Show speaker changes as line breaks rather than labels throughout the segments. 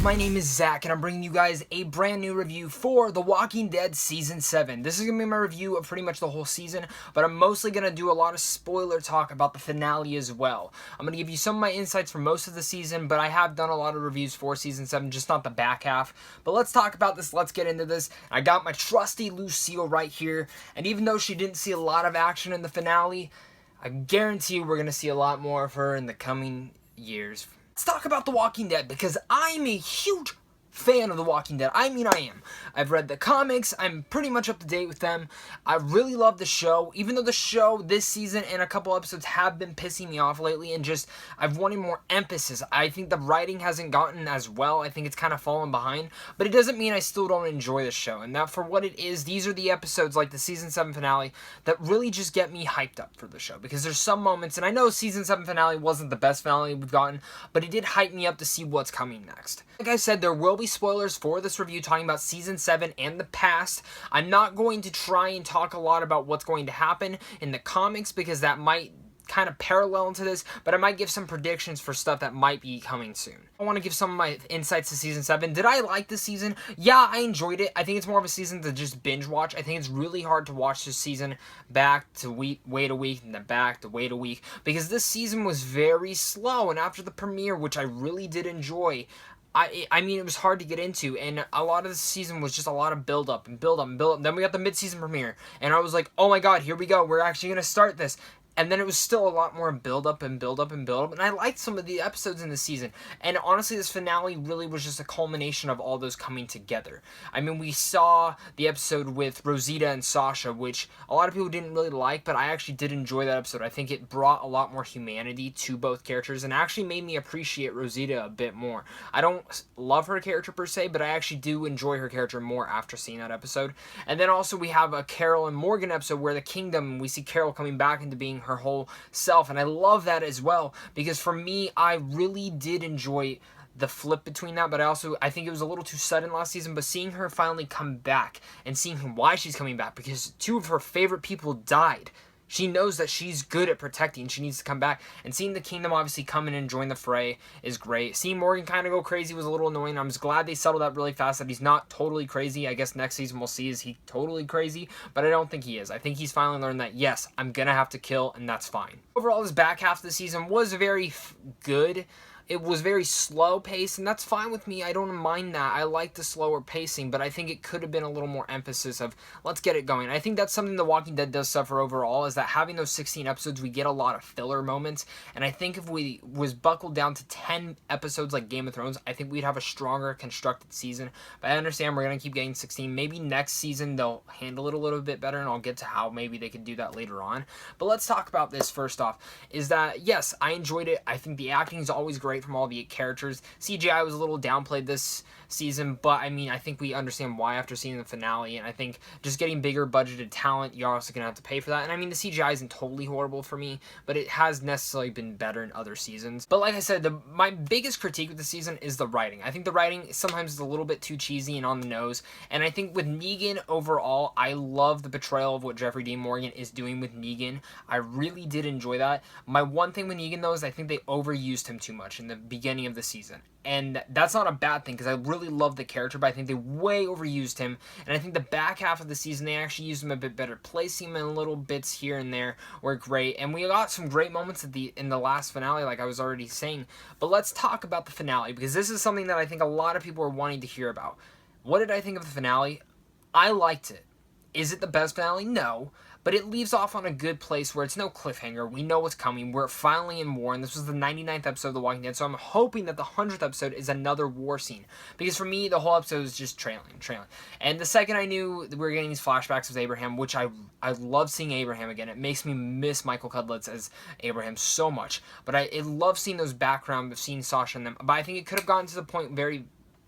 my name is Zach, and I'm bringing you guys a brand new review for The Walking Dead Season 7. This is going to be my review of pretty much the whole season, but I'm mostly going to do a lot of spoiler talk about the finale as well. I'm going to give you some of my insights for most of the season, but I have done a lot of reviews for Season 7, just not the back half. But let's talk about this, let's get into this. I got my trusty Lucille right here, and even though she didn't see a lot of action in the finale, I guarantee we're going to see a lot more of her in the coming years. Let's talk about The Walking Dead, because I'm a huge fan of The Walking Dead. I mean, I am. I've read the comics. I'm pretty much up to date with them. I really love the show, even though the show this season and a couple episodes have been pissing me off lately, and just I've wanted more emphasis. I think the writing hasn't gotten as well. I think it's kind of fallen behind, but it doesn't mean I still don't enjoy the show. And that for what it is, these are the episodes like the Season 7 finale that really just get me hyped up for the show, because there's some moments, and I know Season 7 finale wasn't the best finale we've gotten, but it did hype me up to see what's coming next. Like I said, there will be spoilers for this review talking about Season 7 and the past. I'm not going to try and talk a lot about what's going to happen in the comics, because that might kind of parallel into this, but I might give some predictions for stuff that might be coming soon. I want to give some of my insights to Season 7. Did I like this season? Yeah, I enjoyed it. I think it's more of a season to just binge watch. I think it's really hard to watch this season back to wait a week and then back to wait a week, because this season was very slow, and after the premiere, which I really did enjoy, I mean, it was hard to get into, and a lot of the season was just a lot of build-up and build-up and build-up. Then we got the mid-season premiere, and I was like, oh my god, here we go, we're actually going to start this. And then it was still a lot more build-up and build-up and build-up, and I liked some of the episodes in the season. And honestly, this finale really was just a culmination of all those coming together. I mean, we saw the episode with Rosita and Sasha, which a lot of people didn't really like, but I actually did enjoy that episode. I think it brought a lot more humanity to both characters, and actually made me appreciate Rosita a bit more. I don't love her character per se, but I actually do enjoy her character more after seeing that episode. And then also we have a Carol and Morgan episode where the Kingdom, we see Carol coming back into being her whole self, and I love that as well, because for me, I really did enjoy the flip between that, but I think it was a little too sudden last season. But seeing her finally come back and seeing why she's coming back, because two of her favorite people died. She knows that she's good at protecting. She needs to come back. And seeing the Kingdom obviously come in and join the fray is great. Seeing Morgan kind of go crazy was a little annoying. I'm just glad they settled that really fast, that he's not totally crazy. I guess next season we'll see, is he totally crazy? But I don't think he is. I think he's finally learned that, yes, I'm going to have to kill, and that's fine. Overall, this back half of the season was very good. It was very slow paced, and that's fine with me. I don't mind that. I like the slower pacing, but I think it could have been a little more emphasis of, let's get it going. I think that's something The Walking Dead does suffer overall, is that having those 16 episodes, we get a lot of filler moments, and I think if we was buckled down to 10 episodes like Game of Thrones, I think we'd have a stronger constructed season. But I understand we're going to keep getting 16. Maybe next season they'll handle it a little bit better, and I'll get to how maybe they could do that later on. But let's talk about this first off, is that, yes, I enjoyed it. I think the acting is always great from all the characters. CGI was a little downplayed this season, but I mean, I think we understand why after seeing the finale, and I think just getting bigger budgeted talent, you're also gonna have to pay for that. And I mean, the CGI isn't totally horrible for me, but it has necessarily been better in other seasons. But like I said, my biggest critique with the season is the writing. I think the writing sometimes is a little bit too cheesy and on the nose, and I think with Negan overall, I love the portrayal of what Jeffrey Dean Morgan is doing with Negan. I really did enjoy that. My one thing with Negan though is I think they overused him too much in the beginning of the season, and that's not a bad thing, because I really love the character, but I think they way overused him. And I think the back half of the season they actually used him a bit better, placing him in little bits here and there were great, and we got some great moments in the last finale, like I was already saying. But let's talk about the finale, because this is something that I think a lot of people are wanting to hear about. What did I think of the finale? I liked it. Is it the best finale? No. But it leaves off on a good place where it's no cliffhanger. We know what's coming. We're finally in war, and this was the 99th episode of The Walking Dead, so I'm hoping that the 100th episode is another war scene. Because for me, the whole episode is just trailing. And the second I knew we were getting these flashbacks of Abraham, which I love seeing Abraham again. It makes me miss Michael Cudlitz as Abraham so much. But I love seeing those background of seeing Sasha and them. But I think it could have gotten to the point very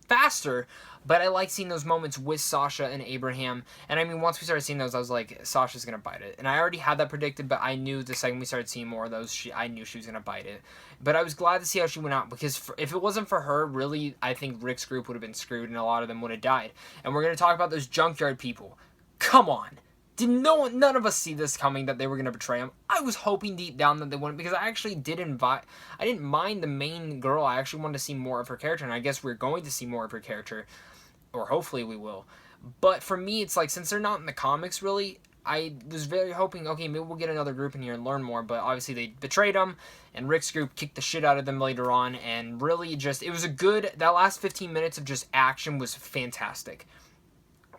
faster, but I like seeing those moments with Sasha and Abraham. And I mean, once we started seeing those, I was like, Sasha's gonna bite it. And I already had that predicted, but I knew the second we started seeing more of those, I knew she was gonna bite it. But I was glad to see how she went out, because if it wasn't for her, really, I think Rick's group would have been screwed, and a lot of them would have died. And we're gonna talk about those junkyard people. Come on. Did none of us see this coming, that they were going to betray him? I was hoping deep down that they wouldn't, because I actually I didn't mind the main girl. I actually wanted to see more of her character, and I guess we're going to see more of her character, or hopefully we will. But for me, it's like, since they're not in the comics really, I was very hoping, okay, maybe we'll get another group in here and learn more, but obviously they betrayed them, and Rick's group kicked the shit out of them later on, and really just, it was that last 15 minutes of just action was fantastic.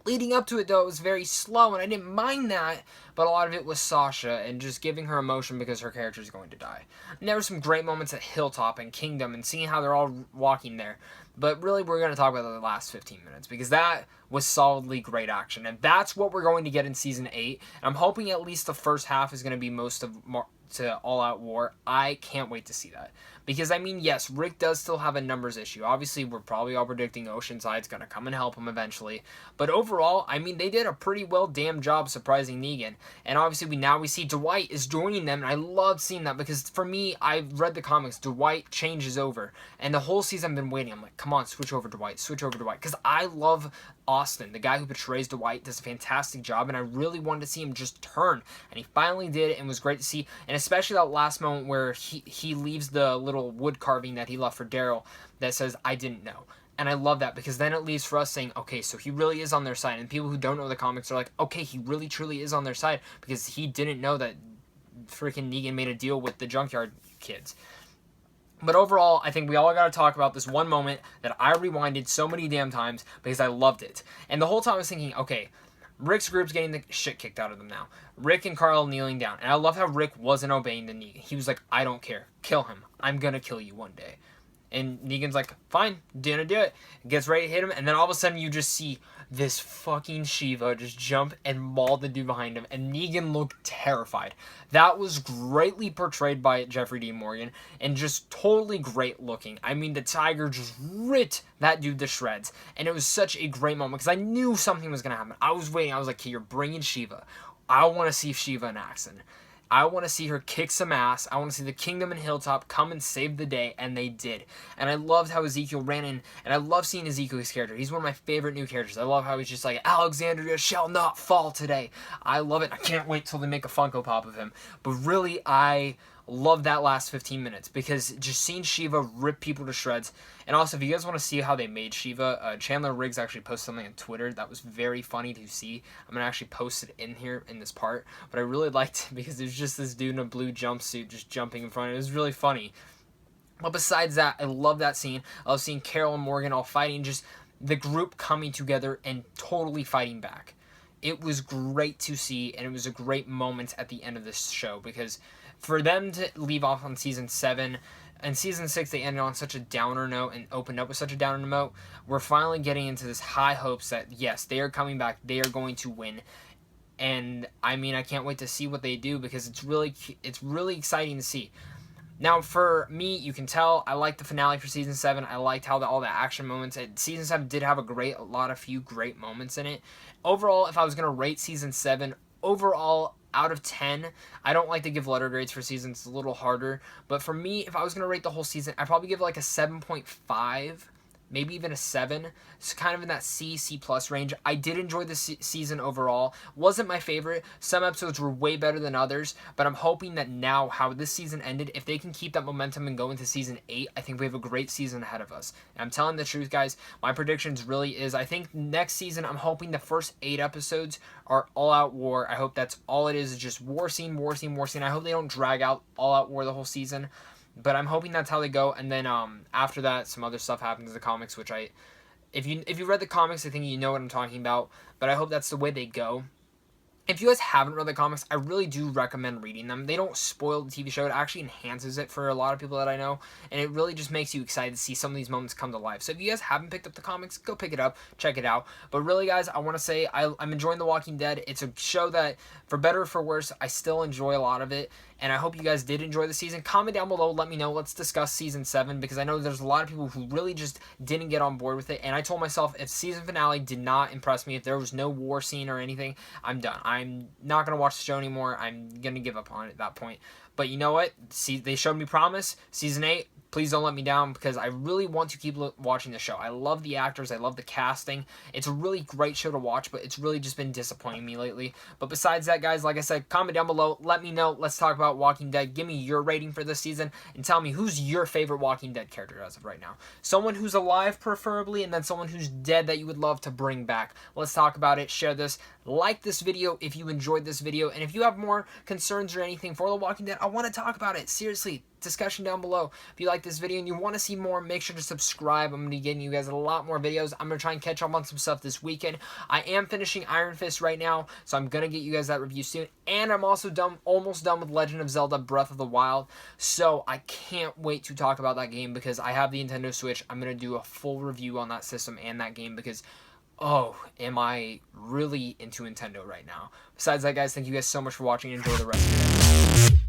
Leading up to it, though, it was very slow, and I didn't mind that, but a lot of it was Sasha and just giving her emotion because her character is going to die. And there were some great moments at Hilltop and Kingdom and seeing how they're all walking there. But really, we're going to talk about the last 15 minutes, because that was solidly great action. And that's what we're going to get in Season 8. And I'm hoping at least the first half is going to be most of to All Out War. I can't wait to see that. Because, I mean, yes, Rick does still have a numbers issue. Obviously, we're probably all predicting Oceanside's going to come and help him eventually. But overall, I mean, they did a pretty well damn job surprising Negan. And obviously, we see Dwight is joining them. And I love seeing that, because for me, I've read the comics. Dwight changes over. And the whole season I've been waiting. I'm like, come on, switch over Dwight. Switch over Dwight. Because I love Austin. The guy who portrays Dwight does a fantastic job. And I really wanted to see him just turn. And he finally did it, and it was great to see. And especially that last moment where he leaves the little wood carving that he left for Daryl that says, I didn't know. And I love that, because then it leaves for us saying, okay, so he really is on their side. And people who don't know the comics are like, okay, he really truly is on their side, because he didn't know that freaking Negan made a deal with the Junkyard kids. But overall, I think we all got to talk about this one moment that I rewinded so many damn times because I loved it. And the whole time I was thinking, okay, Rick's group's getting the shit kicked out of them now. Rick and Carl kneeling down. And I love how Rick wasn't obeying the Negan. He was like, I don't care. Kill him. I'm going to kill you one day. And Negan's like, fine, gonna do it. Gets ready to hit him, and then all of a sudden you just see this fucking Shiva just jump and maul the dude behind him, and Negan looked terrified. That was greatly portrayed by Jeffrey Dean Morgan, and just totally great looking. I mean, the tiger just ripped that dude to shreds, and it was such a great moment, because I knew something was gonna happen. I was waiting, I was like, okay, you're bringing Shiva. I want to see Shiva in action. I want to see her kick some ass. I want to see the Kingdom and Hilltop come and save the day, and they did. And I loved how Ezekiel ran in, and I love seeing Ezekiel's character. He's one of my favorite new characters. I love how he's just like, Alexandria shall not fall today. I love it. I can't wait till they make a Funko Pop of him. But really, I love that last 15 minutes, because just seeing Shiva rip people to shreds. And also, if you guys want to see how they made Shiva, Chandler Riggs actually posted something on Twitter that was very funny to see. I'm going to actually post it in here in this part, but I really liked it because there's just this dude in a blue jumpsuit just jumping in front of it. It was really funny. But besides that, I love that scene. I love seeing Carol and Morgan all fighting, just the group coming together and totally fighting back. It was great to see, and it was a great moment at the end of this show, because for them to leave off on Season 7, and Season 6 they ended on such a downer note and opened up with such a downer note, we're finally getting into this high hopes that, yes, they are coming back, they are going to win. And, I mean, I can't wait to see what they do, because it's really exciting to see. Now, for me, you can tell, I liked the finale for Season 7. I liked how all the action moments. Season 7 did have a few great moments in it. Overall, if I was going to rate Season 7, overall, out of 10, I don't like to give letter grades for seasons. It's a little harder. But for me, if I was going to rate the whole season, I'd probably give it like a 7.5. Maybe even a 7. It's kind of in that C plus range. I did enjoy the season overall. Wasn't my favorite. Some episodes were way better than others, but I'm hoping that now, how this season ended, if they can keep that momentum and go into Season 8, I think we have a great season ahead of us. And I'm telling the truth, guys, my predictions really is, I think next season, I'm hoping the first 8 episodes are all-out war. I hope that's all it is just war scene, war scene, war scene. I hope they don't drag out all-out war the whole season. But I'm hoping that's how they go, and then after that, some other stuff happens in the comics, which if you read the comics, I think you know what I'm talking about, but I hope that's the way they go. If you guys haven't read the comics, I really do recommend reading them. They don't spoil the TV show. It actually enhances it for a lot of people that I know, and it really just makes you excited to see some of these moments come to life. So if you guys haven't picked up the comics, go pick it up, check it out. But really, guys, I want to say I'm enjoying The Walking Dead. It's a show that, for better or for worse, I still enjoy a lot of it, and I hope you guys did enjoy the season. Comment down below, let me know. Let's discuss Season 7, because I know there's a lot of people who really just didn't get on board with it, and I told myself if season finale did not impress me, if there was no war scene or anything, I'm done. I'm not going to watch the show anymore. I'm going to give up on it at that point. But you know what? See, they showed me promise. Season 8, please don't let me down, because I really want to keep watching the show. I love the actors. I love the casting. It's a really great show to watch, but it's really just been disappointing me lately. But besides that, guys, like I said, comment down below. Let me know. Let's talk about Walking Dead. Give me your rating for this season, and tell me who's your favorite Walking Dead character as of right now. Someone who's alive, preferably, and then someone who's dead that you would love to bring back. Let's talk about it. Share this. Like this video if you enjoyed this video, and if you have more concerns or anything for The Walking Dead, I want to talk about it. Seriously, discussion down below. If you like this video and you want to see more, make sure to subscribe. I'm going to be getting you guys a lot more videos. I'm going to try and catch up on some stuff this weekend. I am finishing Iron Fist right now, so I'm going to get you guys that review soon. And I'm also almost done with Legend of Zelda Breath of the Wild, so I can't wait to talk about that game because I have the Nintendo Switch. I'm going to do a full review on that system and that game because, oh, am I really into Nintendo right now. Besides that, guys, thank you guys so much for watching. Enjoy the rest of your day.